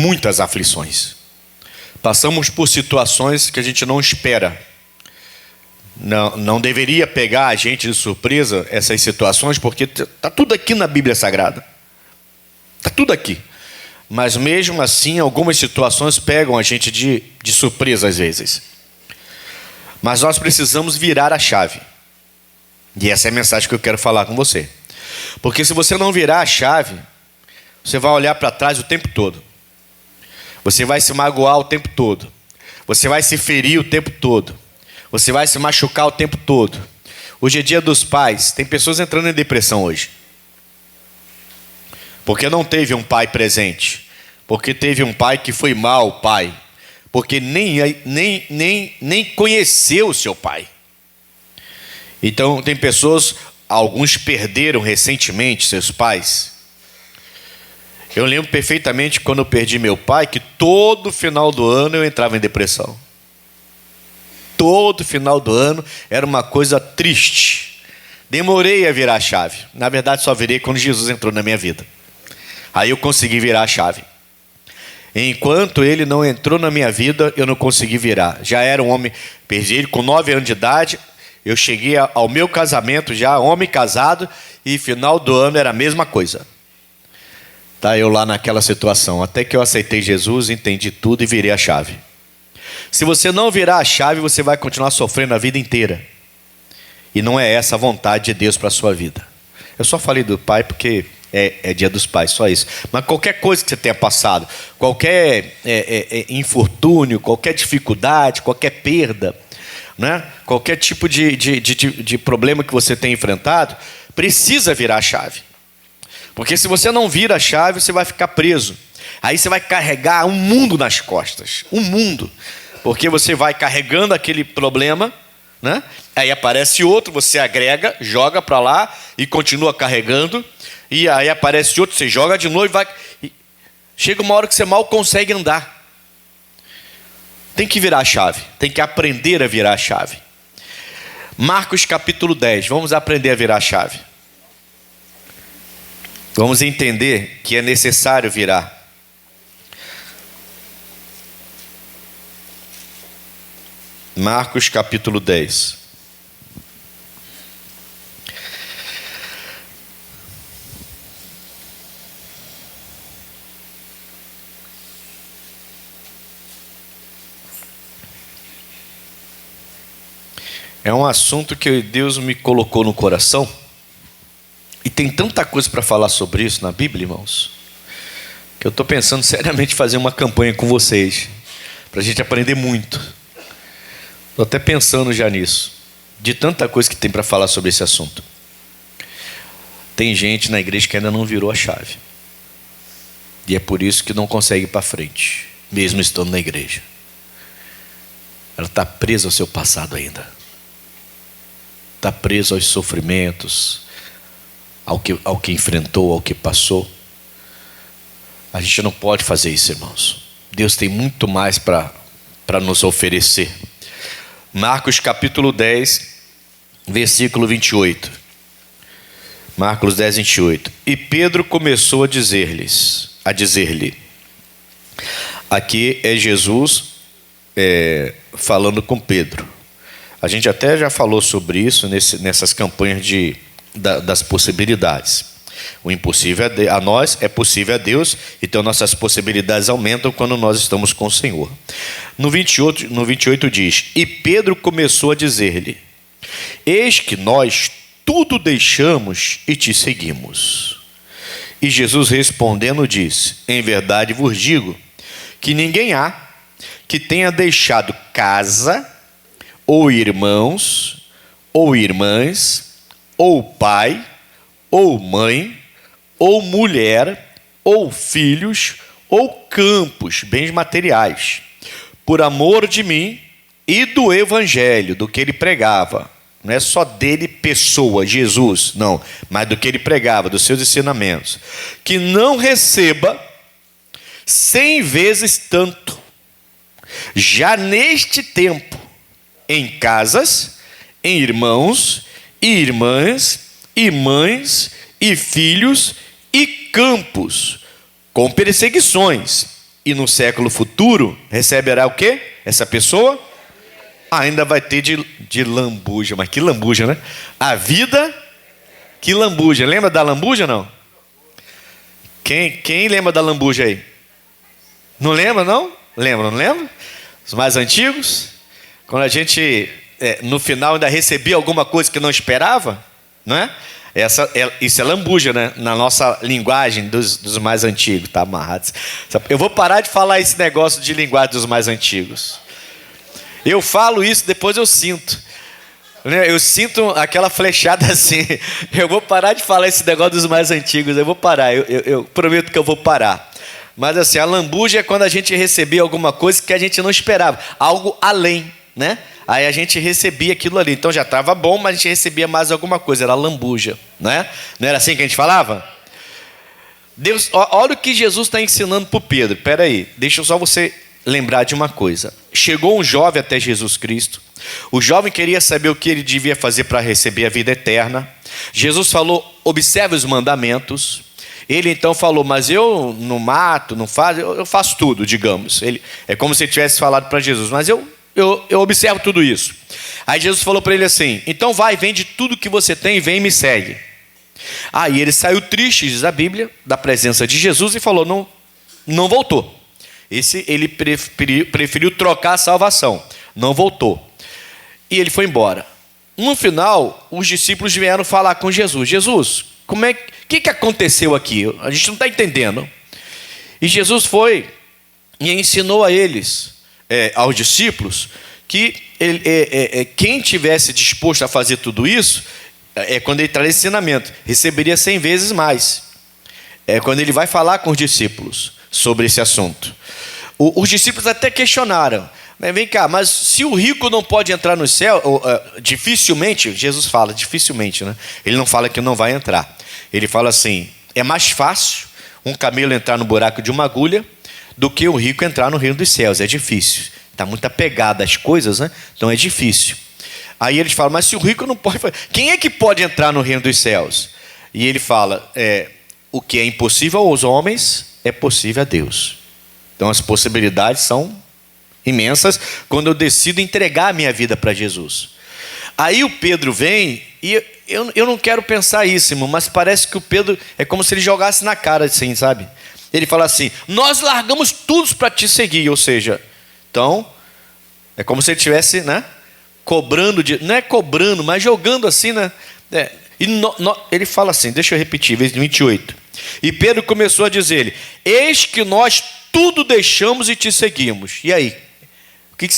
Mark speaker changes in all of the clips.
Speaker 1: muitas aflições. Passamos por situações que a gente não espera. Não deveria pegar a gente de surpresa essas situações, porque está tudo aqui na Bíblia Sagrada. Está tudo aqui. Mas mesmo assim, algumas situações pegam a gente de surpresa às vezes. Mas nós precisamos virar a chave. E essa é a mensagem que eu quero falar com você. Porque se você não virar a chave, você vai olhar para trás o tempo todo. Você vai se magoar o tempo todo. Você vai se ferir o tempo todo. Você vai se machucar o tempo todo. Hoje é dia dos pais. Tem pessoas entrando em depressão hoje. Porque não teve um pai presente. Porque teve um pai que foi mau pai. Porque nem conheceu o seu pai. Então tem pessoas, alguns perderam recentemente seus pais. Eu lembro perfeitamente quando eu perdi meu pai, que todo final do ano eu entrava em depressão. Todo final do ano era uma coisa triste. Demorei a virar a chave. Na verdade só virei quando Jesus entrou na minha vida. Aí eu consegui virar a chave. Enquanto ele não entrou na minha vida, eu não consegui virar. Já era um homem, perdi ele com 9 anos de idade. Eu cheguei ao meu casamento já, homem casado, e final do ano era a mesma coisa. Tá, eu lá naquela situação, até que eu aceitei Jesus, entendi tudo e virei a chave. Se você não virar a chave, você vai continuar sofrendo a vida inteira. E não é essa a vontade de Deus para a sua vida. Eu só falei do pai porque é dia dos pais, só isso. Mas qualquer coisa que você tenha passado, qualquer infortúnio, qualquer dificuldade, qualquer perda, né? Qualquer tipo de problema que você tenha enfrentado, precisa virar a chave. Porque se você não vira a chave, você vai ficar preso. Aí você vai carregar um mundo nas costas. Um mundo. Porque você vai carregando aquele problema, né? Aí aparece outro, você agrega, joga para lá e continua carregando. E aí aparece outro, você joga de novo e vai. Chega uma hora que você mal consegue andar. Tem que virar a chave. Tem que aprender a virar a chave. Marcos capítulo 10. Vamos aprender a virar a chave. Vamos entender que é necessário virar. Marcos capítulo 10. É um assunto que Deus me colocou no coração. E tem tanta coisa para falar sobre isso na Bíblia, irmãos, que eu estou pensando seriamente em fazer uma campanha com vocês, para a gente aprender muito. Estou até pensando já nisso, de tanta coisa que tem para falar sobre esse assunto. Tem gente na igreja que ainda não virou a chave. E é por isso que não consegue ir para frente, mesmo estando na igreja. Ela está presa ao seu passado ainda. Está presa aos sofrimentos, ao que enfrentou, ao que passou. A gente não pode fazer isso, irmãos. Deus tem muito mais para nos oferecer. Marcos capítulo 10, versículo 28. Marcos 10, 28. E Pedro começou a dizer-lhe, aqui é Jesus falando com Pedro. A gente até já falou sobre isso nessas campanhas das possibilidades. O impossível a nós é possível a Deus, então nossas possibilidades aumentam quando nós estamos com o Senhor. No 28 diz: E Pedro começou a dizer-lhe: Eis que nós tudo deixamos e te seguimos. E Jesus respondendo disse: Em verdade vos digo que ninguém há que tenha deixado casa, ou irmãos, ou irmãs, ou pai, ou mãe, ou mulher, ou filhos, ou campos, bens materiais, por amor de mim e do evangelho, do que ele pregava. Não é só dele, pessoa, Jesus, não, mas do que ele pregava, dos seus ensinamentos. Que não receba 100 vezes tanto, já neste tempo, em casas, em irmãos e irmãs, e mães, e filhos, e campos, com perseguições, e no século futuro receberá o quê? Essa pessoa ainda vai ter de lambuja. Mas que lambuja, né? A vida, que lambuja. Lembra da lambuja, não? Quem lembra da lambuja aí? Não lembra, não? Lembra, não lembra? Os mais antigos? Quando a gente, no final, ainda recebia alguma coisa que não esperava, não é? Isso é lambuja, né? Na nossa linguagem dos mais antigos, tá amarrado. Eu vou parar de falar esse negócio de linguagem dos mais antigos. Eu falo isso, depois eu sinto. Eu sinto aquela flechada assim. Eu vou parar de falar esse negócio dos mais antigos. Eu vou parar, eu prometo que eu vou parar. Mas assim, a lambuja é quando a gente recebia alguma coisa que a gente não esperava. Algo além, né? Aí a gente recebia aquilo ali. Então já estava bom, mas a gente recebia mais alguma coisa. Era lambuja, né? Não era assim que a gente falava? Deus, olha o que Jesus está ensinando para o Pedro. Espera aí, deixa só você lembrar de uma coisa. Chegou um jovem até Jesus Cristo. O jovem queria saber o que ele devia fazer para receber a vida eterna. Jesus falou, observe os mandamentos. Ele então falou, mas eu não mato, não faço, eu faço tudo, digamos. É como se ele tivesse falado para Jesus, mas eu observo tudo isso. Aí Jesus falou para ele assim, então vai, vende tudo que você tem e vem e me segue. Aí ele saiu triste, diz a Bíblia, da presença de Jesus e falou, não voltou. Ele preferiu trocar a salvação, não voltou. E ele foi embora. No final, os discípulos vieram falar com Jesus. Jesus, o que aconteceu aqui? A gente não está entendendo. E Jesus foi e ensinou a eles, aos discípulos, que quem tivesse disposto a fazer tudo isso, quando ele traz ensinamento, receberia 100 vezes mais. Quando ele vai falar com os discípulos sobre esse assunto. Os discípulos até questionaram, vem cá, mas se o rico não pode entrar no céu, dificilmente, Jesus fala, dificilmente, né? Ele não fala que não vai entrar. Ele fala assim, é mais fácil um camelo entrar no buraco de uma agulha do que o rico entrar no reino dos céus, é difícil. Está muito apegado às coisas, né? Então é difícil. Aí eles falam, mas se o rico não pode, quem é que pode entrar no reino dos céus? E ele fala, o que é impossível aos homens é possível a Deus. Então as possibilidades são imensas quando eu decido entregar a minha vida para Jesus. Aí o Pedro vem e eu não quero pensar isso, irmão, mas parece que o Pedro é como se ele jogasse na cara assim, sabe? Ele fala assim, nós largamos tudo para te seguir, ou seja, então é como se ele estivesse, né, cobrando, não é cobrando, mas jogando assim, né? Ele fala assim, deixa eu repetir, versículo 28. E Pedro começou a dizer-lhe, eis que nós tudo deixamos e te seguimos. E aí? O que o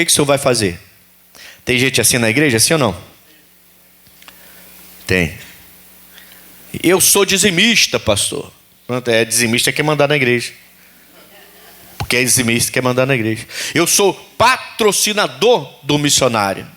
Speaker 1: senhor vai fazer? Tem gente assim na igreja, assim ou não? Tem. Eu sou dizimista, pastor. Pronto, dizimista que quer mandar na igreja. Porque é dizimista que quer mandar na igreja. Eu sou patrocinador do missionário.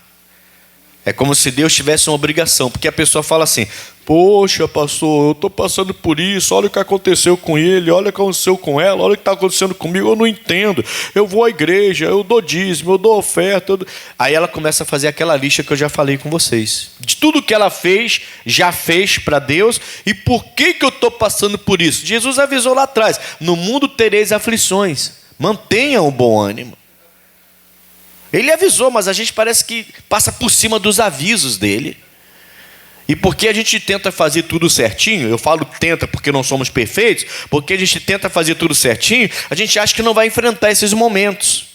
Speaker 1: É como se Deus tivesse uma obrigação, porque a pessoa fala assim, poxa pastor, eu estou passando por isso, olha o que aconteceu com ele, olha o que aconteceu com ela, olha o que está acontecendo comigo, eu não entendo, eu vou à igreja, eu dou dízimo, eu dou oferta, Aí ela começa a fazer aquela lista que eu já falei com vocês, de tudo que ela fez, já fez para Deus, e por que eu estou passando por isso? Jesus avisou lá atrás, no mundo tereis aflições, mantenham o bom ânimo. Ele avisou, mas a gente parece que passa por cima dos avisos dele. E porque a gente tenta fazer tudo certinho, eu falo tenta porque não somos perfeitos, porque a gente tenta fazer tudo certinho, a gente acha que não vai enfrentar esses momentos.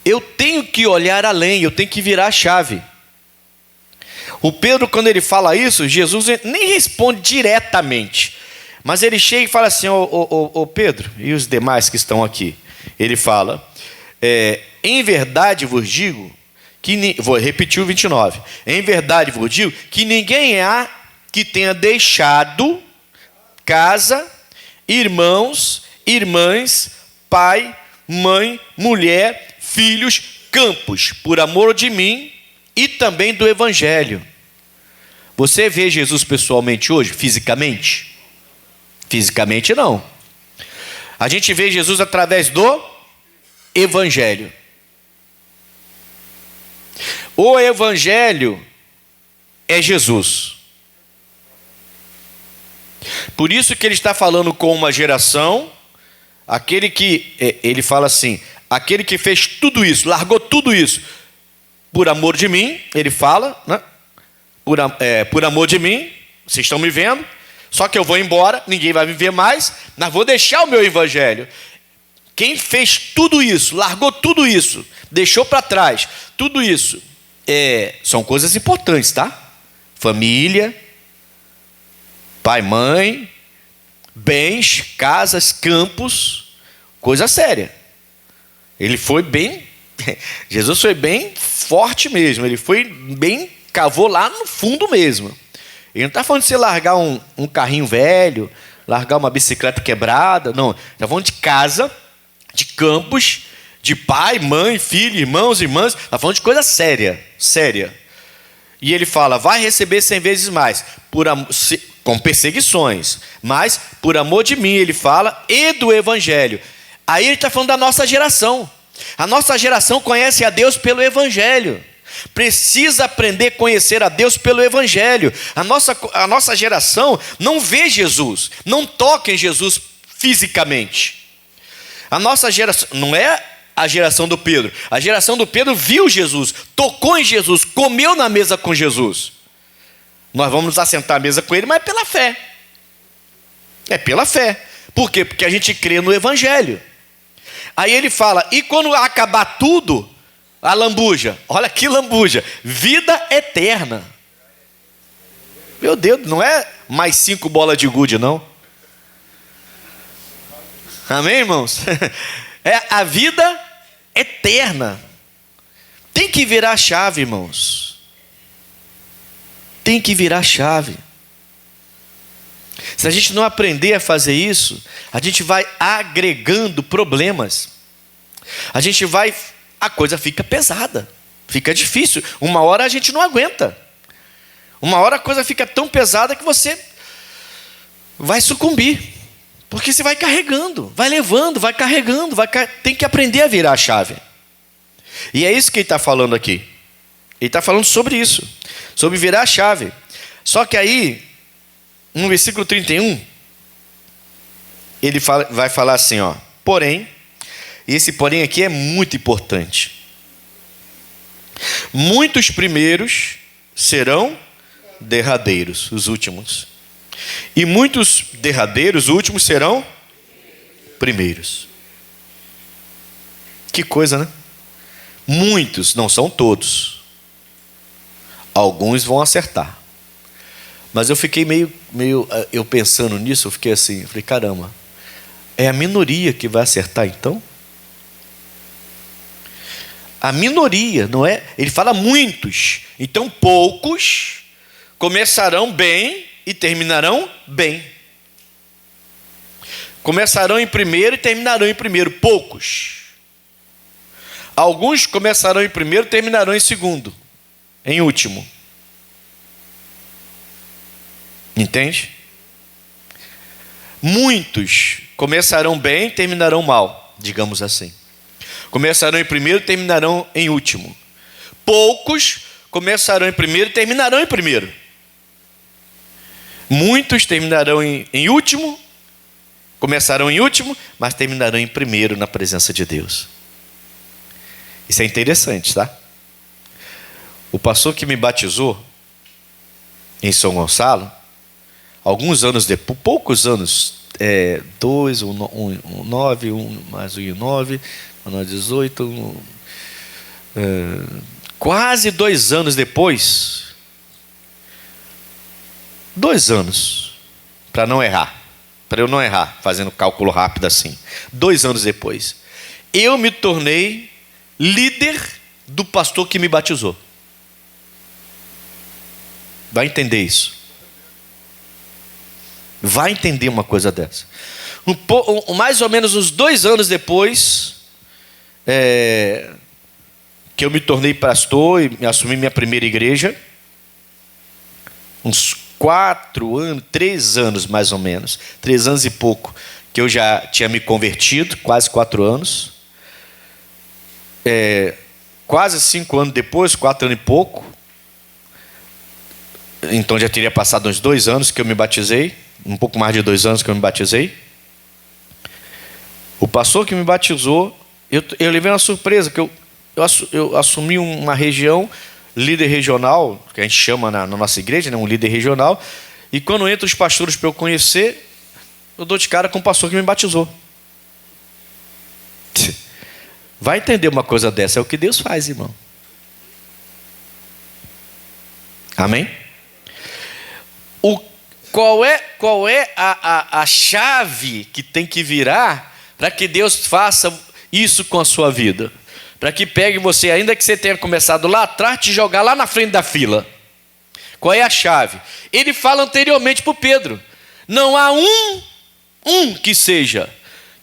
Speaker 1: Eu tenho que olhar além, eu tenho que virar a chave. O Pedro, quando ele fala isso, Jesus nem responde diretamente, mas ele chega e fala assim, ô Pedro, e os demais que estão aqui? Ele fala, em verdade vos digo, vou repetir o 29, em verdade vos digo, que ninguém há que tenha deixado casa, irmãos, irmãs, pai, mãe, mulher, filhos, campos, por amor de mim e também do evangelho. Você vê Jesus pessoalmente hoje, fisicamente? Fisicamente não. A gente vê Jesus através do evangelho. O evangelho é Jesus. Por isso que ele está falando com uma geração aquele que, ele fala assim, aquele que fez tudo isso, largou tudo isso, por amor de mim, ele fala, né? Por amor de mim, vocês estão me vendo, só que eu vou embora, ninguém vai viver mais, mas vou deixar o meu evangelho. Quem fez tudo isso, largou tudo isso, deixou para trás, tudo isso, são coisas importantes, tá? Família, pai, mãe, bens, casas, campos, coisa séria. Ele foi bem, Jesus foi bem forte mesmo, ele foi bem, cavou lá no fundo mesmo. Ele não está falando de você largar um carrinho velho, largar uma bicicleta quebrada, não. Está falando de casa, de campos, de pai, mãe, filho, irmãos, irmãs. Está falando de coisa séria, séria. E ele fala, vai receber 100 vezes mais, com perseguições, mas por amor de mim, ele fala, e do evangelho. Aí ele está falando da nossa geração. A nossa geração conhece a Deus pelo evangelho. Precisa aprender a conhecer a Deus pelo evangelho. A nossa geração não vê Jesus, não toca em Jesus fisicamente. A nossa geração, não é a geração do Pedro. A geração do Pedro viu Jesus, tocou em Jesus, comeu na mesa com Jesus. Nós vamos nos assentar à mesa com ele, mas é pela fé. É pela fé. Por quê? Porque a gente crê no evangelho. Aí ele fala, e quando acabar tudo, a lambuja, olha que lambuja, vida eterna. Meu Deus, não é mais 5 bolas de gude, não. Amém, irmãos? É a vida eterna. Tem que virar a chave, irmãos. Tem que virar a chave. Se a gente não aprender a fazer isso, a gente vai agregando problemas. A coisa fica pesada, fica difícil. Uma hora a gente não aguenta. Uma hora a coisa fica tão pesada que você vai sucumbir. Porque você vai carregando, vai levando, vai carregando, tem que aprender a virar a chave. E é isso que ele está falando aqui. Ele está falando sobre isso, sobre virar a chave. Só que aí, no versículo 31, ele vai falar assim, ó, porém, e esse porém aqui é muito importante. Muitos primeiros serão derradeiros, os últimos. E muitos derradeiros, últimos, serão primeiros. Que coisa, né? Muitos, não são todos. Alguns vão acertar. Mas eu fiquei meio eu pensando nisso, eu fiquei assim, falei, caramba, é a minoria que vai acertar então? A minoria, não é? Ele fala muitos. Então poucos começarão bem e terminarão bem. Começarão em primeiro e terminarão em primeiro. Poucos. Alguns começarão em primeiro e terminarão em segundo. Em último. Entende? Muitos começarão bem e terminarão mal, digamos assim. Começarão em primeiro e terminarão em último. Poucos começarão em primeiro e terminarão em primeiro. Muitos terminarão em último, começarão em último, mas terminarão em primeiro na presença de Deus. Isso é interessante, tá? O pastor que me batizou em São Gonçalo, alguns anos depois, poucos anos, 2, 9, mais 9, 18, quase 2 anos depois, 2 anos, para eu não errar, fazendo cálculo rápido assim, 2 anos depois, eu me tornei líder do pastor que me batizou. Vai entender isso. Vai entender uma coisa dessa. Mais ou menos uns 2 anos depois, que eu me tornei pastor e assumi minha primeira igreja, uns 4 anos, 3 anos mais ou menos, 3 anos e pouco, que eu já tinha me convertido, quase 4 anos, quase 5 anos depois, 4 anos e pouco, então já teria passado uns 2 anos que eu me batizei, um pouco mais de 2 anos que eu me batizei. O pastor que me batizou, eu levei uma surpresa, que eu assumi uma região, líder regional, que a gente chama na nossa igreja, né, um líder regional, e quando entram os pastores para eu conhecer, eu dou de cara com o pastor que me batizou. Vai entender uma coisa dessa, é o que Deus faz, irmão. Amém? Qual é a chave que tem que virar para que Deus faça isso com a sua vida? Para que pegue você, ainda que você tenha começado lá atrás, te jogar lá na frente da fila. Qual é a chave? Ele fala anteriormente para o Pedro: não há um que seja,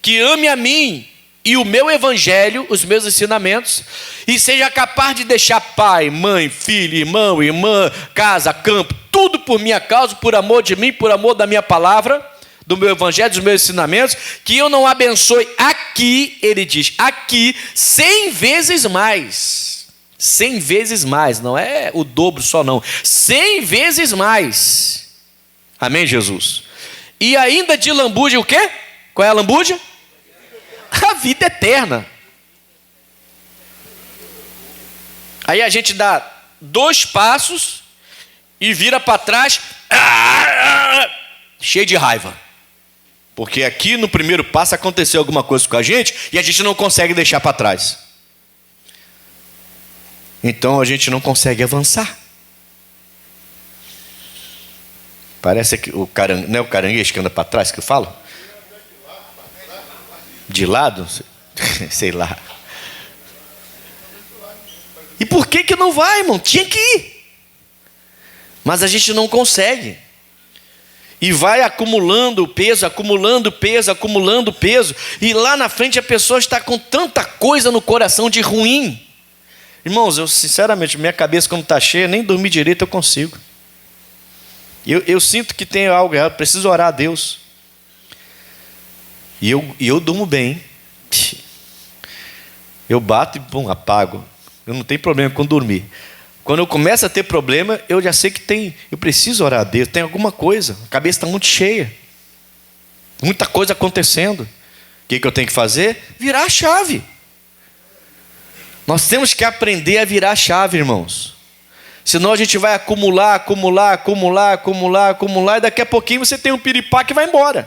Speaker 1: que ame a mim e o meu evangelho, os meus ensinamentos, e seja capaz de deixar pai, mãe, filho, irmão, irmã, casa, campo, tudo por minha causa, por amor de mim, por amor da minha palavra, do meu evangelho, dos meus ensinamentos, que eu não abençoe aqui, ele diz, aqui, 100 vezes mais. 100 vezes mais, não é o dobro só não, 100 vezes mais. Amém, Jesus? E ainda de lambuja o quê? Qual é a lambuja? A vida eterna. Aí a gente dá 2 passos e vira para trás, cheio de raiva. Porque aqui no primeiro passo aconteceu alguma coisa com a gente e a gente não consegue deixar para trás. Então a gente não consegue avançar. Parece que não é o caranguejo que anda para trás que eu falo? De lado? Sei lá. E por que não vai, irmão? Tinha que ir. Mas a gente não consegue. E vai acumulando peso, acumulando peso, acumulando peso. E lá na frente a pessoa está com tanta coisa no coração de ruim. Irmãos, eu sinceramente, minha cabeça como está cheia, nem dormir direito eu consigo. Eu sinto que tem algo errado, preciso orar a Deus. E eu durmo bem. Eu bato e pum, apago. Eu não tenho problema com dormir. Quando eu começo a ter problema, eu já sei que eu preciso orar a Deus, tem alguma coisa, a cabeça está muito cheia. Muita coisa acontecendo. O que eu tenho que fazer? Virar a chave. Nós temos que aprender a virar a chave, irmãos. Senão a gente vai acumular, e daqui a pouquinho você tem um piripá que vai embora.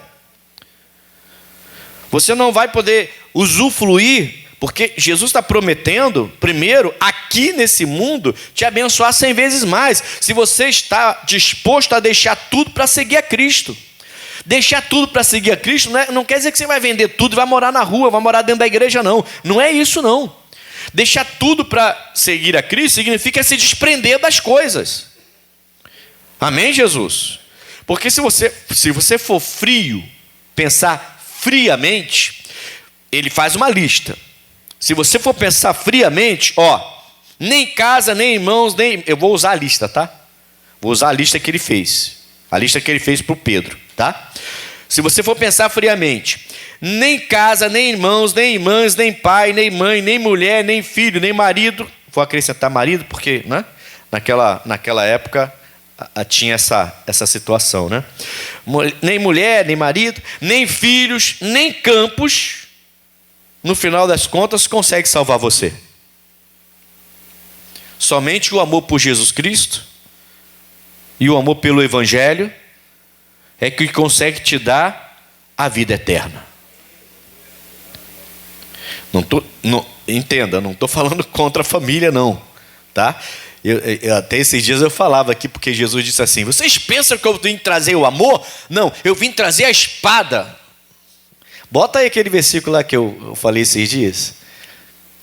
Speaker 1: Você não vai poder usufruir, porque Jesus está prometendo, primeiro, aqui nesse mundo, te abençoar 100 vezes mais. Se você está disposto a deixar tudo para seguir a Cristo. Deixar tudo para seguir a Cristo não quer dizer que você vai vender tudo e vai morar na rua, vai morar dentro da igreja, não. Não é isso, não. Deixar tudo para seguir a Cristo significa se desprender das coisas. Amém, Jesus? Porque se você for frio, pensar friamente, ele faz uma lista. Se você for pensar friamente, nem casa, nem irmãos, nem... Eu vou usar a lista, tá? Vou usar a lista que ele fez. A lista que ele fez para o Pedro, tá? Se você for pensar friamente, nem casa, nem irmãos, nem irmãs, nem pai, nem mãe, nem mulher, nem filho, nem marido. Vou acrescentar marido, porque, né? Naquela época tinha essa situação, né? Nem mulher, nem marido, nem filhos, nem campos, no final das contas, consegue salvar você. Somente o amor por Jesus Cristo e o amor pelo Evangelho é que consegue te dar a vida eterna. Entenda, não estou falando contra a família, não, tá? Até esses dias eu falava aqui, porque Jesus disse assim: vocês pensam que eu vim trazer o amor? Não, eu vim trazer a espada. Bota aí aquele versículo lá que eu falei esses dias.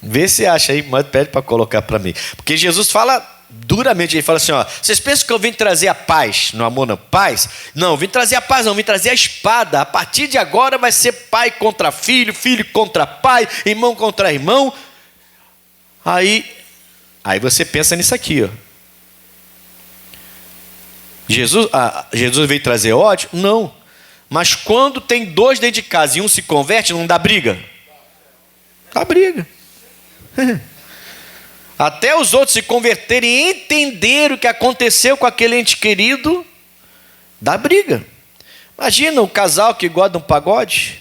Speaker 1: Vê se acha aí, mas pede para colocar para mim. Porque Jesus fala duramente, ele fala assim: vocês pensam que eu vim trazer a paz? No amor não, paz? Não, eu vim trazer a paz, não, eu vim trazer a espada. A partir de agora vai ser pai contra filho, filho contra pai, irmão contra irmão. Aí você pensa nisso aqui, Jesus veio trazer ódio? Não. Mas quando tem 2 dentro de casa e um se converte, não dá briga? Dá briga. Até os outros se converterem e entenderem o que aconteceu com aquele ente querido, dá briga. Imagina um casal que gosta de um pagode.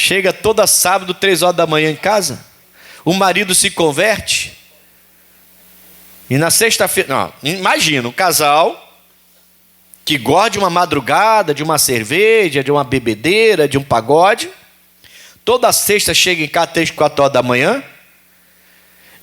Speaker 1: chega toda sábado, 3 horas da manhã em casa, o marido se converte, e na sexta-feira, não, imagina, um casal que gosta de uma madrugada, de uma cerveja, de uma bebedeira, de um pagode, toda sexta chega em casa 3, 4 horas da manhã,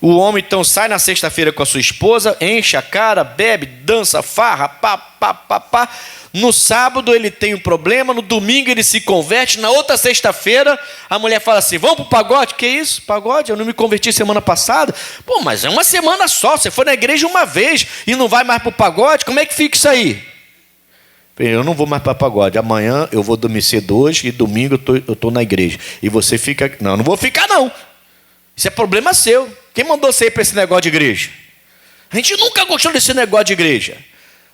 Speaker 1: o homem então sai na sexta-feira com a sua esposa, enche a cara, bebe, dança, farra, pá. No sábado ele tem um problema, no domingo ele se converte, na outra sexta-feira a mulher fala assim, vamos pro pagode? Que isso? Pagode? Eu não me converti semana passada. Pô, mas é uma semana só, você foi na igreja uma vez e não vai mais pro pagode? Como é que fica isso aí? Eu não vou mais para pagode, amanhã eu vou dormir cedo hoje e domingo eu tô na igreja. E você fica... Não vou ficar não. Isso é problema seu. Quem mandou você ir para esse negócio de igreja? A gente nunca gostou desse negócio de igreja.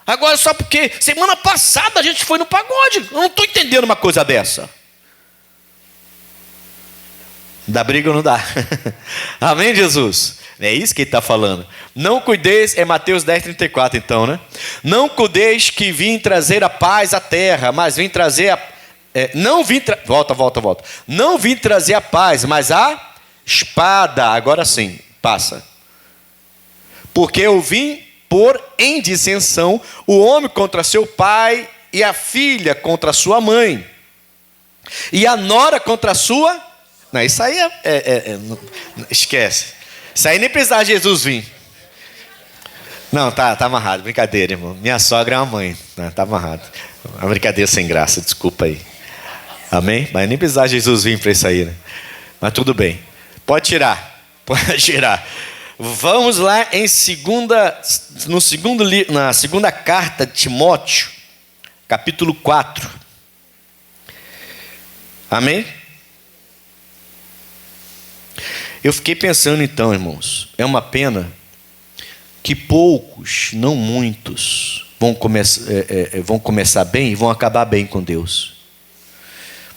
Speaker 1: Agora só porque semana passada a gente foi no pagode. Eu não estou entendendo uma coisa dessa. Dá briga ou não dá? Amém, Jesus? É isso que ele está falando. Não cuideis, é Mateus 10:34 então, né? Não cuideis que vim trazer a paz à terra, mas vim trazer volta. Não vim trazer a paz, mas a espada. Agora sim, passa. Porque eu vim pôr em dissensão o homem contra seu pai, e a filha contra sua mãe, e a nora contra a sua... Não, isso aí esquece. Isso aí nem precisava Jesus vir. Não, tá amarrado, brincadeira, irmão. Minha sogra é uma mãe, tá amarrado. Uma brincadeira sem graça, desculpa aí. Amém? Mas nem precisava Jesus vir para isso aí, né? Mas tudo bem. Pode tirar. Vamos lá na segunda carta de Timóteo, capítulo 4. Amém? Eu fiquei pensando então, irmãos, é uma pena que poucos, não muitos, vão começar bem e vão acabar bem com Deus.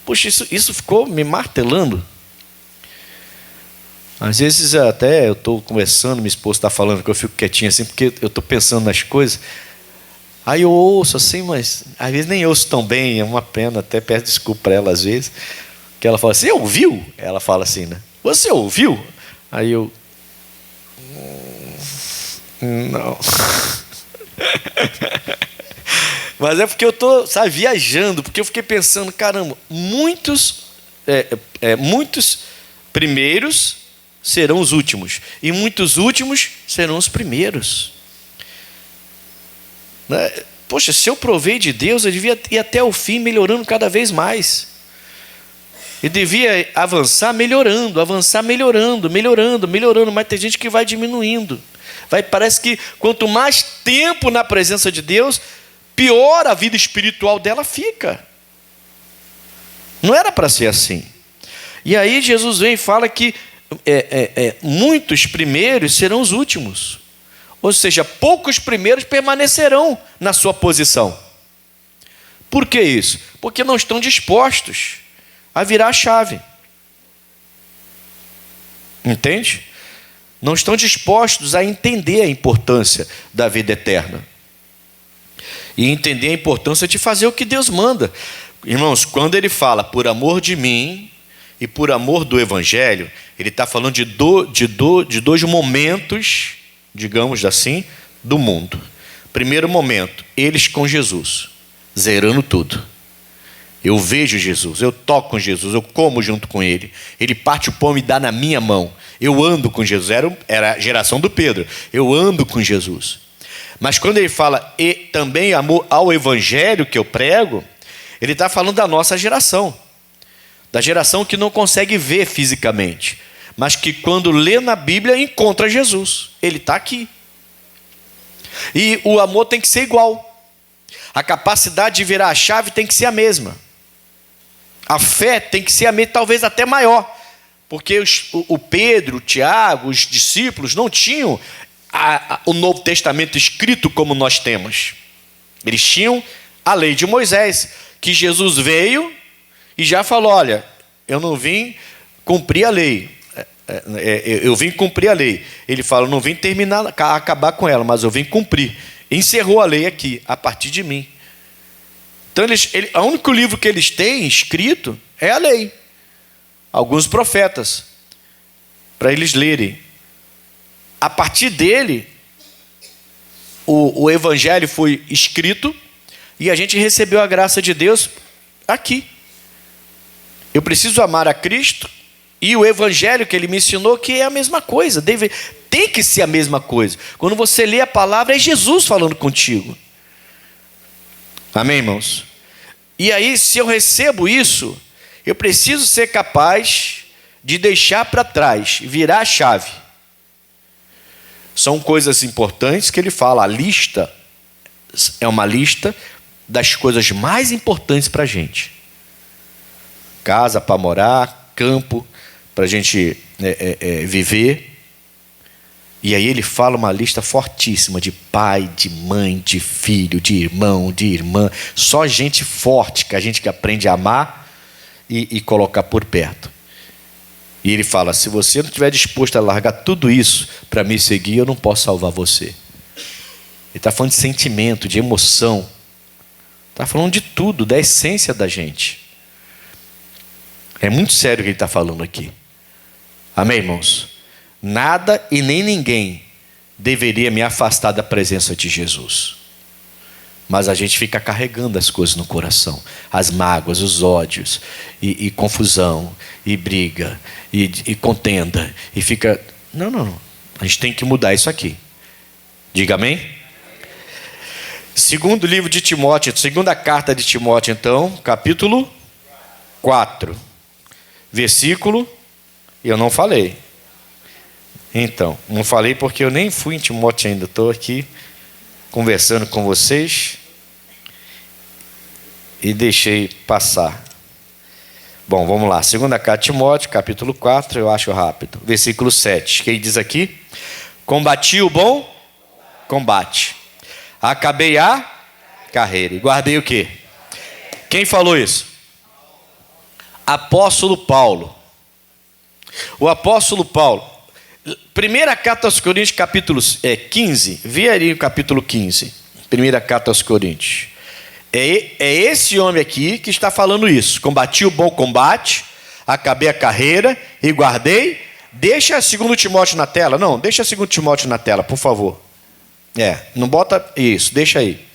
Speaker 1: Poxa, isso ficou me martelando. Às vezes até eu estou conversando, minha esposa está falando que eu fico quietinho assim, porque eu estou pensando nas coisas. Aí eu ouço assim, mas às vezes nem ouço tão bem, é uma pena, até peço desculpa para ela às vezes. Que ela fala assim, ouviu? Ela fala assim, né? Você ouviu? Aí eu... Não. Mas é porque eu estou, viajando, porque eu fiquei pensando, caramba, muitos primeiros serão os últimos, e muitos últimos serão os primeiros. Poxa, se eu provei de Deus, eu devia ir até o fim, melhorando cada vez mais. E devia avançar melhorando, mas tem gente que vai diminuindo. Parece que quanto mais tempo na presença de Deus, pior a vida espiritual dela fica. Não era para ser assim. E aí Jesus vem e fala que muitos primeiros serão os últimos. Ou seja, poucos primeiros permanecerão na sua posição. Por que isso? Porque não estão dispostos a virar a chave. Entende? Não estão dispostos a entender a importância da vida eterna. E entender a importância de fazer o que Deus manda. Irmãos, quando ele fala por amor de mim e por amor do Evangelho, ele está falando de dois momentos, digamos assim, do mundo. Primeiro momento, eles com Jesus, zerando tudo. Eu vejo Jesus, eu toco com Jesus, eu como junto com Ele. Ele parte o pão e dá na minha mão. Eu ando com Jesus, era a geração do Pedro. Eu ando com Jesus. Mas quando ele fala, e também amor ao Evangelho que eu prego, ele está falando da nossa geração. Da geração que não consegue ver fisicamente, mas que quando lê na Bíblia encontra Jesus. Ele está aqui. E o amor tem que ser igual. A capacidade de virar a chave tem que ser a mesma. A fé tem que ser a mesma, talvez até maior. Porque o Pedro, o Tiago, os discípulos não tinham o Novo Testamento escrito como nós temos. Eles tinham a lei de Moisés, que Jesus veio e já falou, olha, eu não vim cumprir a lei. Eu vim cumprir a lei. Ele fala, eu não vim acabar com ela, mas eu vim cumprir. Encerrou a lei aqui, a partir de mim. Então, o único livro que eles têm escrito é a lei. alguns profetas, para eles lerem. A partir dele, o evangelho foi escrito e a gente recebeu a graça de Deus aqui. Eu preciso amar a Cristo e o evangelho que ele me ensinou, que é a mesma coisa, tem que ser a mesma coisa. Quando você lê a palavra, é Jesus falando contigo. Amém, irmãos? E aí, se eu recebo isso, eu preciso ser capaz de deixar para trás, virar a chave. São coisas importantes que ele fala. A lista é uma lista das coisas mais importantes para a gente. Casa para morar, campo para a gente viver. E aí ele fala uma lista fortíssima de pai, de mãe, de filho, de irmão, de irmã. Só gente forte que a gente que aprende a amar e colocar por perto. E ele fala, se você não estiver disposto a largar tudo isso para me seguir, eu não posso salvar você. Ele está falando de sentimento, de emoção. Está falando de tudo, da essência da gente. É muito sério o que ele está falando aqui. Amém, irmãos? Nada e nem ninguém deveria me afastar da presença de Jesus. Mas a gente fica carregando as coisas no coração. As mágoas, os ódios, e confusão, e briga, e contenda. E fica... Não. A gente tem que mudar isso aqui. Diga amém? Segundo livro de Timóteo, segunda carta de Timóteo, então, capítulo 4. Versículo... Eu não falei. Então, não falei porque eu nem fui em Timóteo ainda. Estou aqui conversando com vocês e deixei passar. Bom, vamos lá. Segunda carta de Timóteo, capítulo 4, eu acho rápido. Versículo 7. Quem diz aqui? Combati o bom combate. Acabei a carreira. E guardei o quê? Quem falou isso? Apóstolo Paulo. O apóstolo Paulo. Primeira carta aos Coríntios, capítulo 15. Vê aí o capítulo 15. Primeira carta aos Coríntios. É esse homem aqui que está falando isso. Combati o bom combate, acabei a carreira e guardei. Deixa 2 Timóteo na tela. Não, deixa 2 Timóteo na tela, por favor. Não bota isso, deixa aí.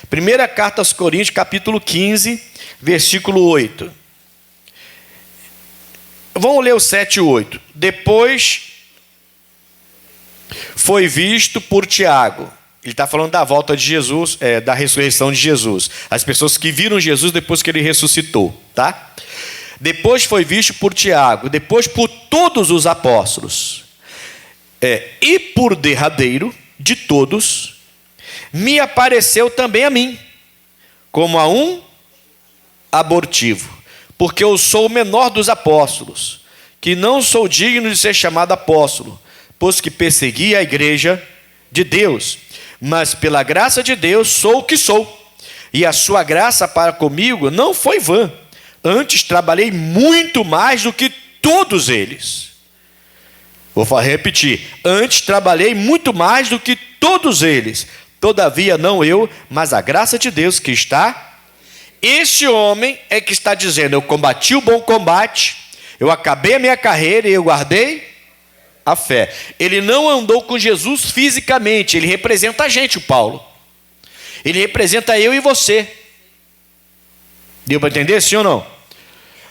Speaker 1: Primeira carta aos Coríntios, capítulo 15, versículo 8. Vamos ler o 7 e 8. Depois foi visto por Tiago. Ele está falando da volta de Jesus, da ressurreição de Jesus. As pessoas que viram Jesus depois que ele ressuscitou, tá? Depois foi visto por Tiago, depois por todos os apóstolos. E por derradeiro de todos, me apareceu também a mim, como a um abortivo, porque eu sou o menor dos apóstolos, que não sou digno de ser chamado apóstolo, pois que persegui a igreja de Deus, mas pela graça de Deus sou o que sou, e a sua graça para comigo não foi vã, antes trabalhei muito mais do que todos eles. Vou repetir, antes trabalhei muito mais do que todos eles, todavia não eu, mas a graça de Deus que está. Esse homem é que está dizendo, eu combati o bom combate, eu acabei a minha carreira e eu guardei a fé. Ele não andou com Jesus fisicamente, ele representa a gente, o Paulo. Ele representa eu e você. Deu para entender, sim ou não?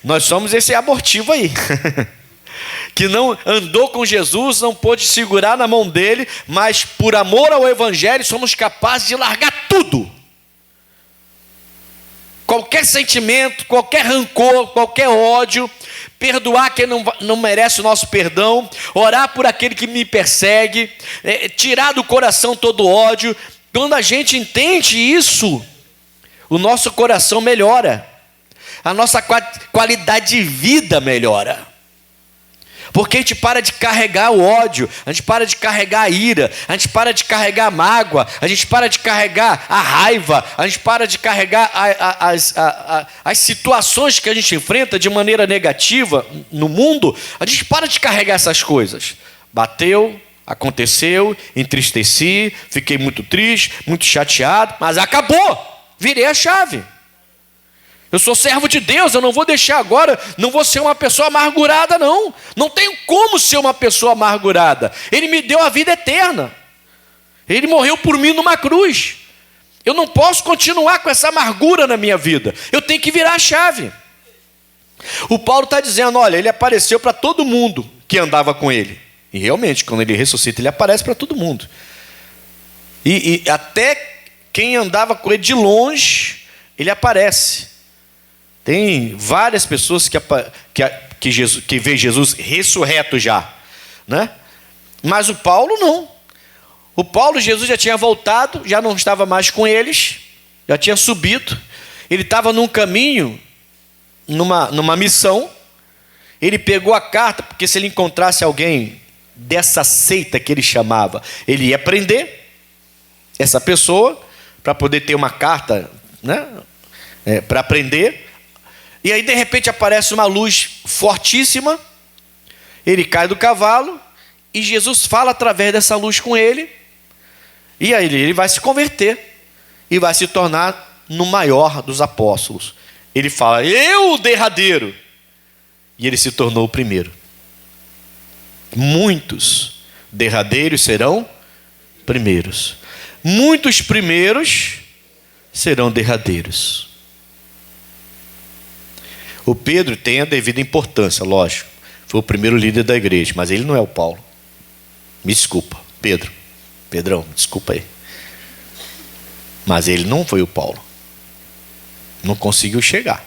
Speaker 1: Nós somos esse abortivo aí. Que não andou com Jesus, não pôde segurar na mão dele, mas por amor ao evangelho somos capazes de largar tudo. Qualquer sentimento, qualquer rancor, qualquer ódio, perdoar quem não merece o nosso perdão, orar por aquele que me persegue, tirar do coração todo ódio. Quando a gente entende isso, o nosso coração melhora, a nossa qualidade de vida melhora. Porque a gente para de carregar o ódio, a gente para de carregar a ira, a gente para de carregar a mágoa, a gente para de carregar a raiva, a gente para de carregar as situações que a gente enfrenta de maneira negativa no mundo, a gente para de carregar essas coisas. Bateu, aconteceu, entristeci, fiquei muito triste, muito chateado, mas acabou, virei a chave. Eu Eu sou servo de Deus, eu não vou deixar agora, não vou ser uma pessoa amargurada, não. Não tenho como ser uma pessoa amargurada. Ele me deu a vida eterna. Ele morreu por mim numa cruz. Eu não posso continuar com essa amargura na minha vida. Eu tenho que virar a chave. O Paulo está dizendo, olha, ele apareceu para todo mundo que andava com ele. E realmente, quando ele ressuscita, ele aparece para todo mundo. E até quem andava com ele de longe, ele aparece. Tem várias pessoas que vê Jesus ressurreto já, né? Mas o Paulo não. O Paulo, Jesus já tinha voltado, já não estava mais com eles, já tinha subido. Ele estava num caminho, numa missão. Ele pegou a carta, porque se ele encontrasse alguém dessa seita que ele chamava, ele ia prender essa pessoa para poder ter uma carta, né? Para prender. E aí de repente aparece uma luz fortíssima, ele cai do cavalo e Jesus fala através dessa luz com ele, e aí ele vai se converter e vai se tornar no maior dos apóstolos. Ele fala, eu o derradeiro, e ele se tornou o primeiro. Muitos derradeiros serão primeiros, muitos primeiros serão derradeiros. O Pedro tem a devida importância, lógico. Foi o primeiro líder da igreja, mas ele não é o Paulo. Me desculpa, Pedrão, desculpa aí. Mas ele não foi o Paulo. Não conseguiu chegar.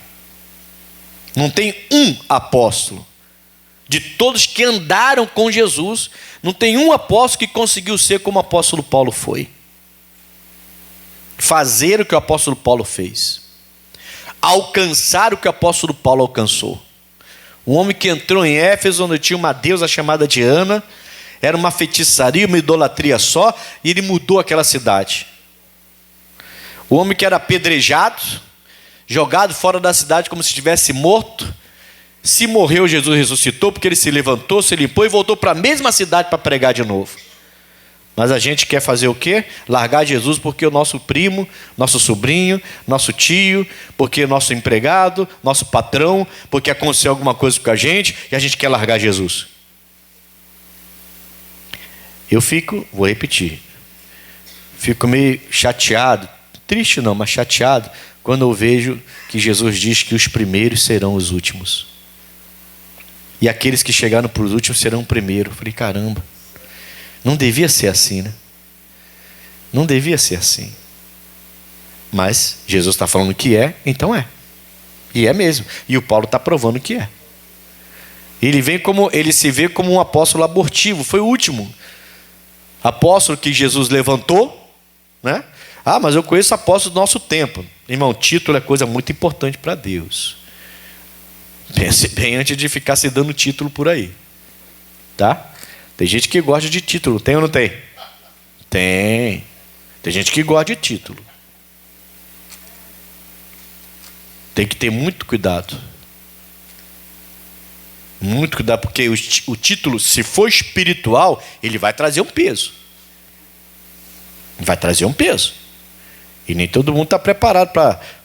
Speaker 1: Não tem um apóstolo. De todos que andaram com Jesus, não tem um apóstolo que conseguiu ser como o apóstolo Paulo foi. Fazer o que o apóstolo Paulo fez. Alcançar o que o apóstolo Paulo alcançou. Um homem que entrou em Éfeso, onde tinha uma deusa chamada Diana, era uma feitiçaria, uma idolatria só, e ele mudou aquela cidade. O homem que era apedrejado, jogado fora da cidade como se estivesse morto, se morreu, Jesus ressuscitou, porque ele se levantou, se limpou e voltou para a mesma cidade para pregar de novo. Mas a gente quer fazer o quê? Largar Jesus porque o nosso primo, nosso sobrinho, nosso tio, porque nosso empregado, nosso patrão, porque aconteceu alguma coisa com a gente e a gente quer largar Jesus. Eu vou repetir, fico meio chateado, triste não, mas chateado, quando eu vejo que Jesus diz que os primeiros serão os últimos. E aqueles que chegaram para os últimos serão primeiro. Eu falei, caramba. Não devia ser assim, né? Não devia ser assim. Mas Jesus está falando que é, então é. E é mesmo. E o Paulo está provando que é. Ele se vê como um apóstolo abortivo. Foi o último apóstolo que Jesus levantou, né? Ah, mas eu conheço apóstolos do nosso tempo. Irmão, título é coisa muito importante para Deus. Pense bem antes de ficar se dando título por aí. Tá? Tem gente que gosta de título, tem ou não tem? Tem. Tem gente que gosta de título. Tem que ter muito cuidado. Muito cuidado, porque o título, se for espiritual, ele vai trazer um peso. Vai trazer um peso. E nem todo mundo está preparado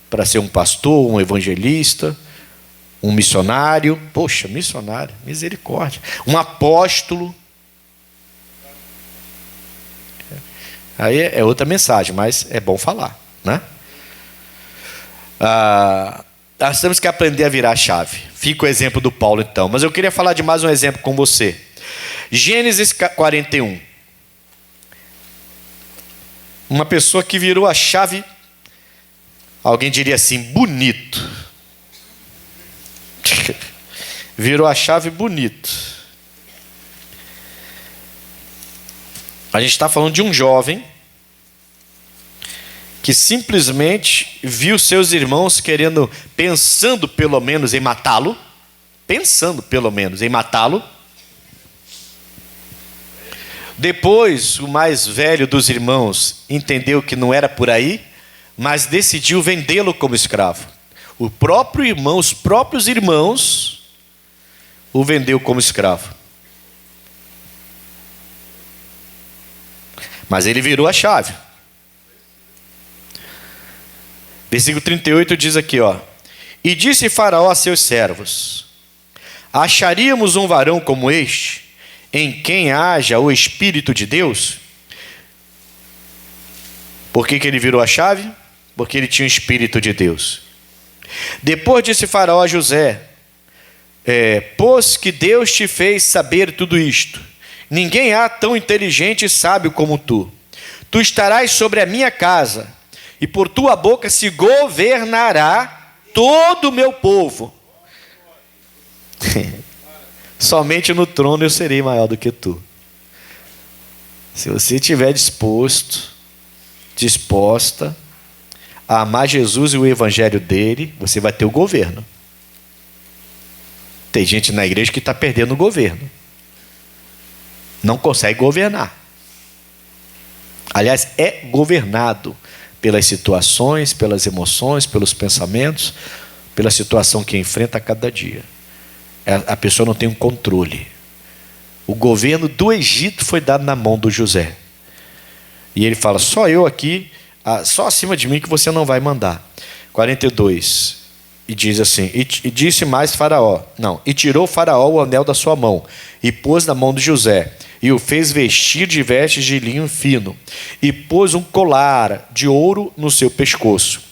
Speaker 1: para ser um pastor, um evangelista, um missionário. Poxa, missionário, misericórdia. Um apóstolo. Aí é outra mensagem, mas é bom falar, né? Nós temos que aprender a virar a chave. Fica o exemplo do Paulo então. Mas eu queria falar de mais um exemplo com você. Gênesis 41. Uma pessoa que virou a chave, alguém diria assim, bonito. Virou a chave bonito. A gente está falando de um jovem que simplesmente viu seus irmãos pensando pelo menos em matá-lo. Depois, o mais velho dos irmãos entendeu que não era por aí, mas decidiu vendê-lo como escravo. Os próprios irmãos o vendeu como escravo. Mas ele virou a chave. Versículo 38 diz aqui, ó: E disse Faraó a seus servos: acharíamos um varão como este, em quem haja o Espírito de Deus? Por que ele virou a chave? Porque ele tinha o Espírito de Deus. Depois disse Faraó a José: pois que Deus te fez saber tudo isto, ninguém há tão inteligente e sábio como tu. Tu estarás sobre a minha casa, e por tua boca se governará todo o meu povo. Somente no trono eu serei maior do que tu. Se você estiver disposta a amar Jesus e o evangelho dele, você vai ter o governo. Tem gente na igreja que está perdendo o governo. Não consegue governar. Aliás, é governado pelas situações, pelas emoções, pelos pensamentos, pela situação que enfrenta a cada dia. A pessoa não tem um controle. O governo do Egito foi dado na mão do José. E ele fala: só eu aqui, só acima de mim que você não vai mandar. 42. E diz assim: e disse mais Faraó. Não, e tirou Faraó o anel da sua mão, e pôs na mão de José, e o fez vestir de vestes de linho fino, e pôs um colar de ouro no seu pescoço,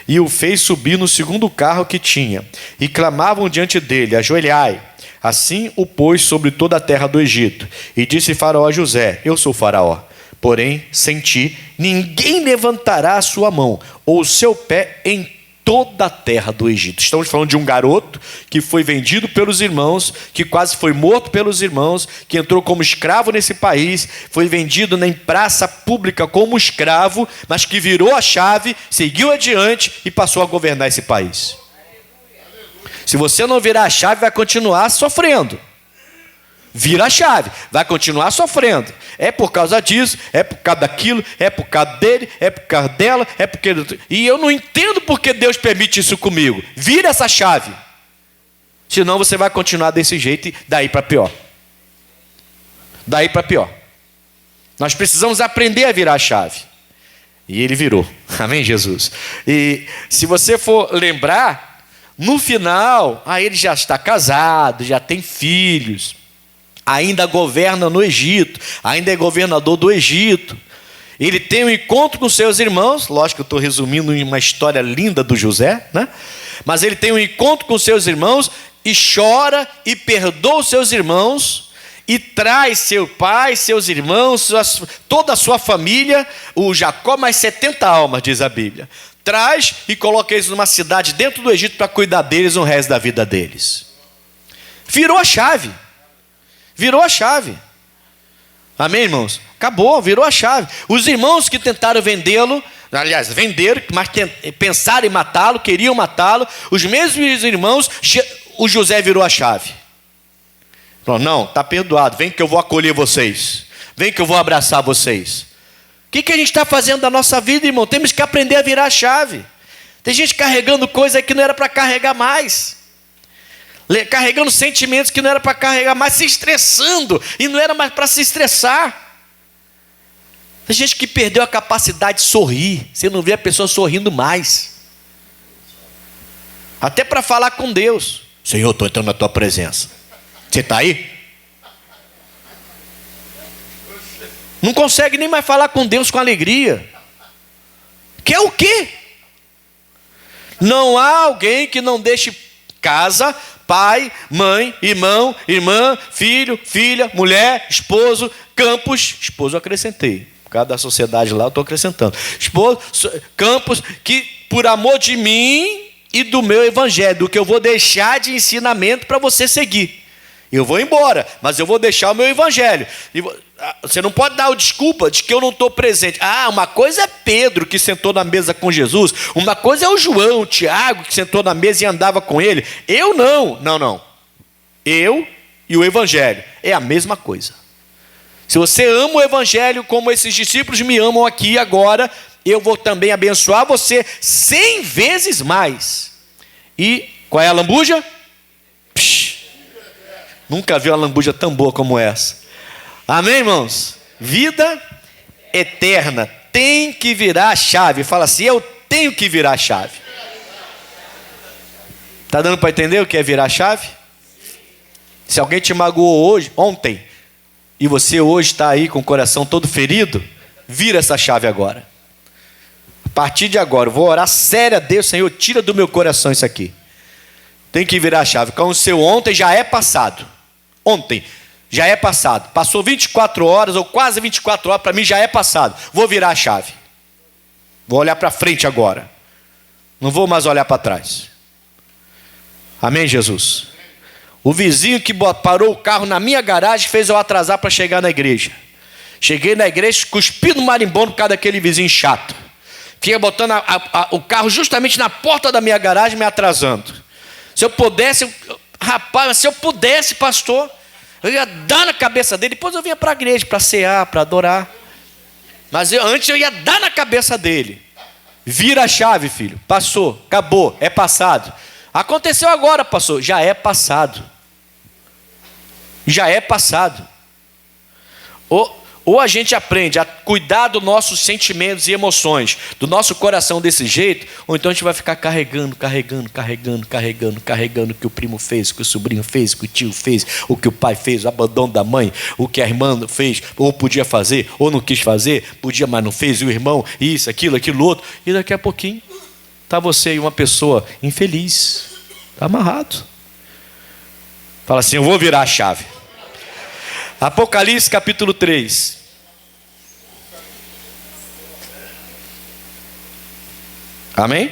Speaker 1: e o fez subir no segundo carro que tinha, e clamavam diante dele: ajoelhai. Assim o pôs sobre toda a terra do Egito. E disse Faraó a José: eu sou Faraó, porém sem ti ninguém levantará a sua mão ou o seu pé em toda a terra do Egito. Estamos falando de um garoto que foi vendido pelos irmãos, que quase foi morto pelos irmãos, que entrou como escravo nesse país, foi vendido em praça pública como escravo, mas que virou a chave, seguiu adiante e passou a governar esse país. Se você não virar a chave, vai continuar sofrendo. Vira a chave, vai continuar sofrendo. É por causa disso, é por causa daquilo, é por causa dele, é por causa dela, é porque... E eu não entendo porque Deus permite isso comigo. Vira essa chave. Senão você vai continuar desse jeito e daí para pior. Daí para pior. Nós precisamos aprender a virar a chave. E ele virou. Amém, Jesus? E se você for lembrar, no final, ele já está casado, já tem filhos, ainda governa no Egito, ainda é governador do Egito. Ele tem um encontro com seus irmãos, lógico que eu estou resumindo em uma história linda do José, né? Mas ele tem um encontro com seus irmãos e chora e perdoa os seus irmãos e traz seu pai, seus irmãos, toda a sua família, o Jacó mais 70 almas, diz a Bíblia. Traz e coloca eles numa cidade dentro do Egito para cuidar deles o resto da vida deles. Virou a chave. Virou a chave. Amém, irmãos? Acabou, virou a chave. Os irmãos que tentaram vendê-lo, aliás, venderam, mas pensaram em matá-lo, queriam matá-lo. Os mesmos irmãos, o José virou a chave. Falou: não, está perdoado, vem que eu vou acolher vocês. Vem que eu vou abraçar vocês. O que a gente está fazendo da nossa vida, irmão? Temos que aprender a virar a chave. Tem gente carregando coisa que não era para carregar mais. Carregando sentimentos que não era para carregar mais, se estressando, e não era mais para se estressar. Tem gente que perdeu a capacidade de sorrir. Você não vê a pessoa sorrindo mais. Até para falar com Deus. Senhor, estou entrando na tua presença. Você está aí? Não consegue nem mais falar com Deus com alegria. Quer o quê? Não há alguém que não deixe casa, pai, mãe, irmão, irmã, filho, filha, mulher, esposo, campos. Esposo eu acrescentei. Por causa da sociedade lá eu estou acrescentando. Esposo, campos, que por amor de mim e do meu evangelho, do que eu vou deixar de ensinamento para você seguir. Eu vou embora, mas eu vou deixar o meu evangelho. Você não pode dar a desculpa de que eu não estou presente. Uma coisa é Pedro, que sentou na mesa com Jesus. Uma coisa é o João, o Tiago, que sentou na mesa e andava com ele. Eu não. Não. Eu e o evangelho é a mesma coisa. Se você ama o evangelho como esses discípulos me amam aqui e agora, eu vou também abençoar você 100 vezes mais. E qual é a lambuja? Nunca vi uma lambuja tão boa como essa. Amém, irmãos? Vida eterna. Tem que virar a chave. Fala assim: eu tenho que virar a chave. Está dando para entender o que é virar a chave? Se alguém te magoou hoje, ontem, e você hoje está aí com o coração todo ferido, vira essa chave agora. A partir de agora, eu vou orar sério a Deus, Senhor, tira do meu coração isso aqui. Tem que virar a chave. Com o seu ontem já é passado. Ontem já é passado. Passou 24 horas ou quase 24 horas, para mim já é passado. Vou virar a chave. Vou olhar para frente agora. Não vou mais olhar para trás. Amém, Jesus? O vizinho que parou o carro na minha garagem fez eu atrasar para chegar na igreja. Cheguei na igreja, cuspi no marimbondo por causa daquele vizinho chato. Fiquei botando o carro justamente na porta da minha garagem, me atrasando. Se eu pudesse, rapaz, se eu pudesse, pastor, eu ia dar na cabeça dele. Depois eu vinha para a igreja, para cear, para adorar. Mas antes eu ia dar na cabeça dele. Vira a chave, filho. Passou, acabou, é passado. Aconteceu agora, pastor. Já é passado. Já é passado. Ou a gente aprende a cuidar dos nossos sentimentos e emoções, do nosso coração desse jeito, ou então a gente vai ficar carregando o que o primo fez, o que o sobrinho fez, o que o tio fez, o que o pai fez, o abandono da mãe, o que a irmã fez, ou podia fazer, ou não quis fazer, podia, mas não fez, e o irmão, isso, aquilo outro, e daqui a pouquinho está você e uma pessoa infeliz, está amarrado. Fala assim, eu vou virar a chave. Apocalipse capítulo 3. Amém?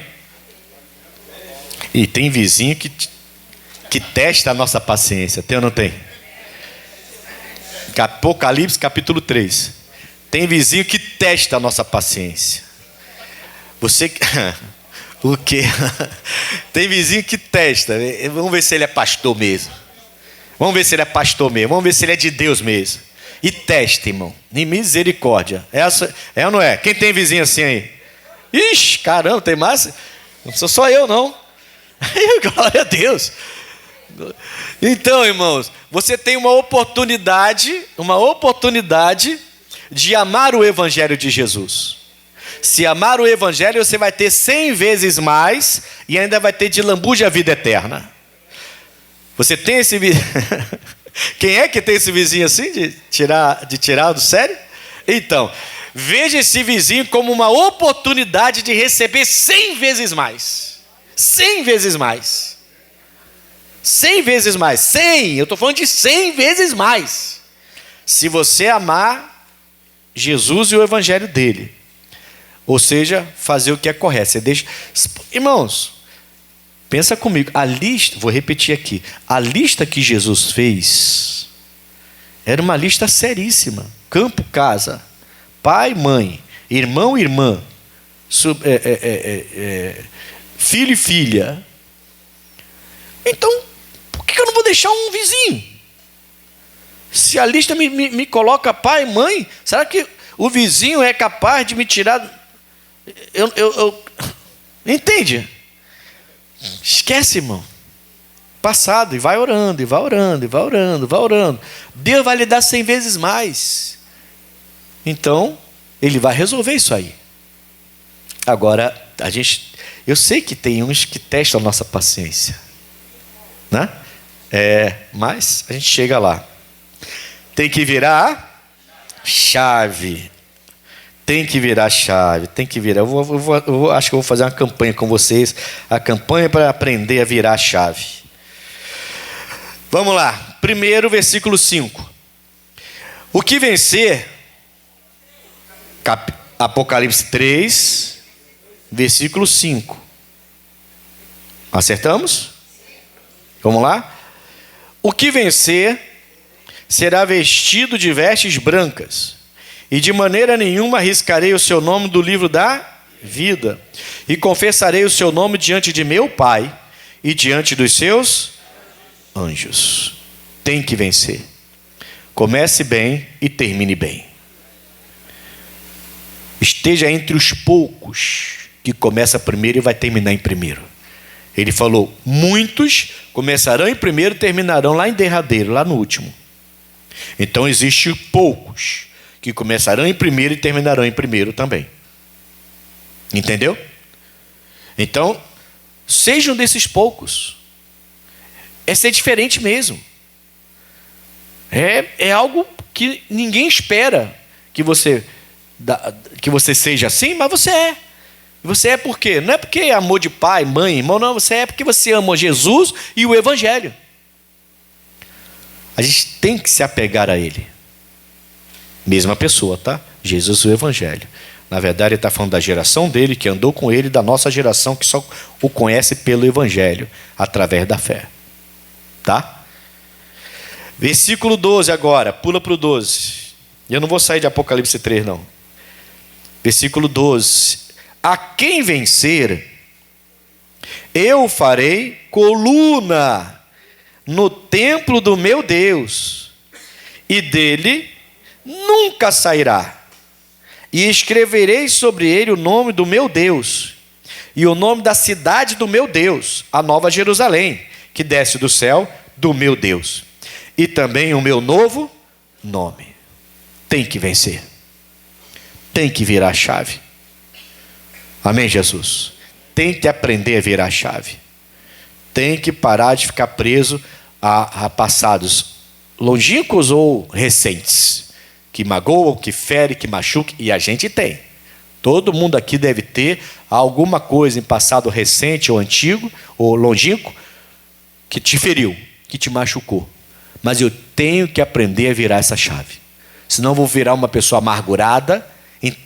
Speaker 1: E tem vizinho que testa a nossa paciência. Tem ou não tem? Apocalipse capítulo 3. Tem vizinho que testa a nossa paciência. Você... O quê? Tem vizinho que testa. Vamos ver se ele é pastor mesmo. Vamos ver se ele é pastor mesmo. Vamos ver se ele é de Deus mesmo. E teste, irmão. Em misericórdia. Essa é ou não é? Quem tem vizinho assim aí? Ixi, caramba, tem mais? Não sou só eu, não. Glória a Deus. Então, irmãos, você tem uma oportunidade de amar o Evangelho de Jesus. Se amar o Evangelho, você vai ter 100 vezes mais e ainda vai ter de lambuja a vida eterna. Você tem esse vizinho? Quem é que tem esse vizinho assim, de tirar do sério? Então, veja esse vizinho como uma oportunidade de receber 100 vezes mais. 100 vezes mais. 100 vezes mais. 100, eu estou falando de 100 vezes mais. Se você amar Jesus e o Evangelho dele. Ou seja, fazer o que é correto. Você deixa... Irmãos, pensa comigo, a lista, vou repetir aqui, a lista que Jesus fez era uma lista seríssima. Campo, casa, pai, mãe, irmão, irmã, filho e filha. Então, por que eu não vou deixar um vizinho? Se a lista me coloca pai, mãe, será que o vizinho é capaz de me tirar... Entende? Esquece, irmão. Passado, e vai orando, e vai orando, e vai orando, vai orando. Deus vai lhe dar 100 vezes mais. Então, Ele vai resolver isso aí. Agora, eu sei que tem uns que testam a nossa paciência, né? Mas a gente chega lá. Tem que virar a chave. Tem que virar a chave, tem que virar. Eu acho que eu vou fazer uma campanha com vocês. A campanha para aprender a virar a chave. Vamos lá. Primeiro, versículo 5. O que vencer, Apocalipse 3, versículo 5. Acertamos? Vamos lá? O que vencer será vestido de vestes brancas. E de maneira nenhuma arriscarei o seu nome do livro da vida. E confessarei o seu nome diante de meu Pai e diante dos seus anjos. Tem que vencer. Comece bem e termine bem. Esteja entre os poucos que começa primeiro e vai terminar em primeiro. Ele falou, muitos começarão em primeiro e terminarão lá em derradeiro, lá no último. Então existem poucos que começarão em primeiro e terminarão em primeiro também. Entendeu? Então, sejam desses poucos. é ser diferente mesmo. É algo que ninguém espera que você seja assim, mas você é. Você é por quê? Não é porque é amor de pai, mãe, irmão, não. Você é porque você ama Jesus e o Evangelho. A gente tem que se apegar a Ele. Mesma pessoa, tá? Jesus e o Evangelho. Na verdade, ele está falando da geração dele, que andou com ele, da nossa geração, que só o conhece pelo Evangelho, através da fé. Tá? Versículo 12 agora, pula para o 12. Eu não vou sair de Apocalipse 3, não. Versículo 12. A quem vencer, eu farei coluna no templo do meu Deus, e dele nunca sairá. E escreverei sobre ele o nome do meu Deus, e o nome da cidade do meu Deus, a nova Jerusalém, que desce do céu do meu Deus, e também o meu novo nome. Tem que vencer. Tem que virar a chave. Amém, Jesus? Tem que aprender a virar a chave. Tem que parar de ficar preso a passados longínquos ou recentes, que magoam, que ferem, que machuquem, e a gente tem. Todo mundo aqui deve ter alguma coisa em passado recente ou antigo, ou longínquo, que te feriu, que te machucou. Mas eu tenho que aprender a virar essa chave. Senão eu vou virar uma pessoa amargurada,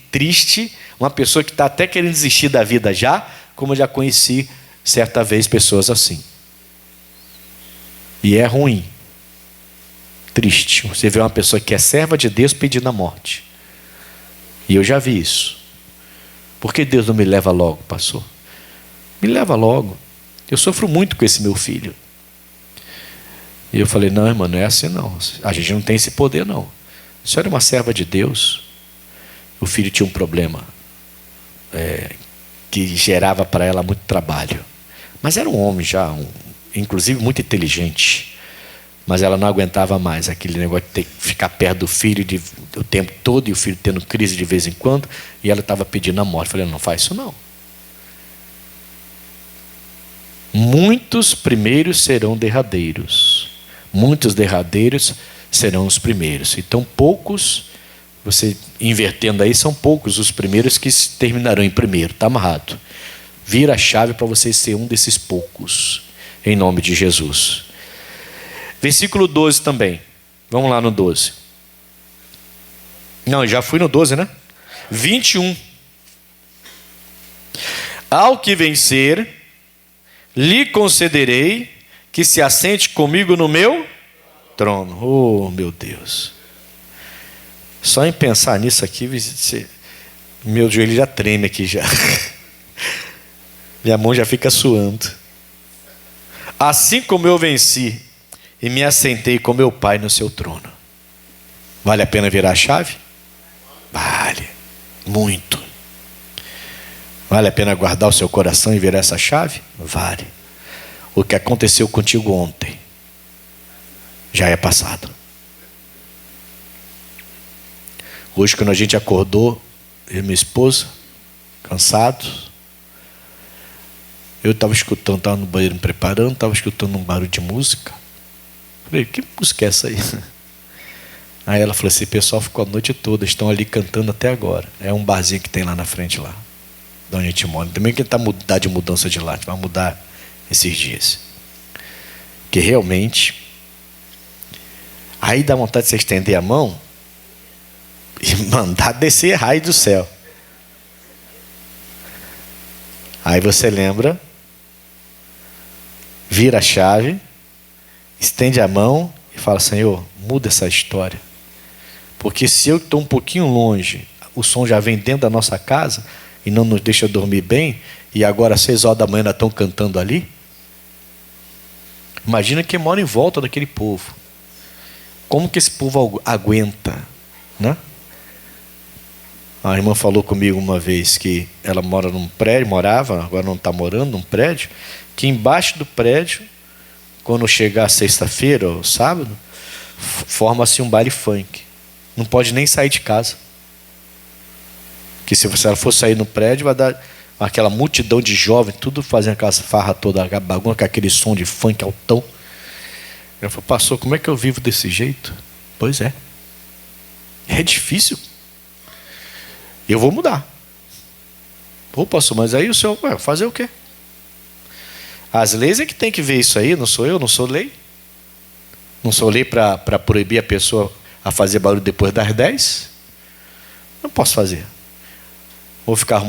Speaker 1: triste, uma pessoa que está até querendo desistir da vida já, como eu já conheci certa vez pessoas assim. E é ruim. Triste. Você vê uma pessoa que é serva de Deus pedindo a morte. E eu já vi isso. Por que Deus não me leva logo, pastor? Me leva logo. Eu sofro muito com esse meu filho. E eu falei, não, irmão, não é assim não. A gente não tem esse poder não. A senhora é uma serva de Deus. O filho tinha um problema que gerava para ela muito trabalho. Mas era um homem já, inclusive muito inteligente. Mas ela não aguentava mais aquele negócio de ter que ficar perto do filho o tempo todo, e o filho tendo crise de vez em quando, e ela estava pedindo a morte. Eu falei, não faz isso não. Muitos primeiros serão derradeiros. Muitos derradeiros serão os primeiros. Então poucos, você invertendo aí, são poucos os primeiros que terminarão em primeiro. Está amarrado. Vira a chave para você ser um desses poucos. Em nome de Jesus. Versículo 12 também. Vamos lá no 12. Não, já fui no 12, né? 21. Ao que vencer, lhe concederei que se assente comigo no meu trono. Oh, meu Deus. Só em pensar nisso aqui, meu joelho já treme aqui já. Minha mão já fica suando. Assim como eu venci e me assentei com meu Pai no seu trono. Vale a pena virar a chave? Vale. Muito. Vale a pena guardar o seu coração e virar essa chave? Vale. O que aconteceu contigo ontem já é passado. Hoje, quando a gente acordou, eu e minha esposa, cansados, eu estava escutando, estava no banheiro me preparando, estava escutando um barulho de música. Falei, que música é essa aí? Aí ela falou assim, o pessoal ficou a noite toda, estão ali cantando até agora. É um barzinho que tem lá na frente, lá, de onde a gente mora. Também que está mudar de mudança de lá, a gente vai mudar esses dias. Que realmente, aí dá vontade de você estender a mão e mandar descer raio do céu. Aí você lembra, vira a chave, estende a mão e fala, Senhor, muda essa história. Porque se eu estou um pouquinho longe, o som já vem dentro da nossa casa e não nos deixa dormir bem, e agora às 6 horas da manhã ainda estão cantando ali. Imagina quem mora em volta daquele povo. Como que esse povo aguenta, né? A irmã falou comigo uma vez que ela mora num prédio, morava, agora não está morando num prédio, que embaixo do prédio, quando chegar a sexta-feira ou sábado, forma-se um baile funk. Não pode nem sair de casa. Que se ela for sair no prédio, vai dar aquela multidão de jovens, tudo fazendo aquela farra toda, aquela bagunça, com aquele som de funk altão. Eu falei, pastor, como é que eu vivo desse jeito? Pois é. É difícil. Eu vou mudar. Ô, pastor, mas aí o senhor vai fazer o quê? As leis é que tem que ver isso aí, não sou eu, não sou lei. Não sou lei para proibir a pessoa a fazer barulho depois das 10. Não posso fazer. Vou ficar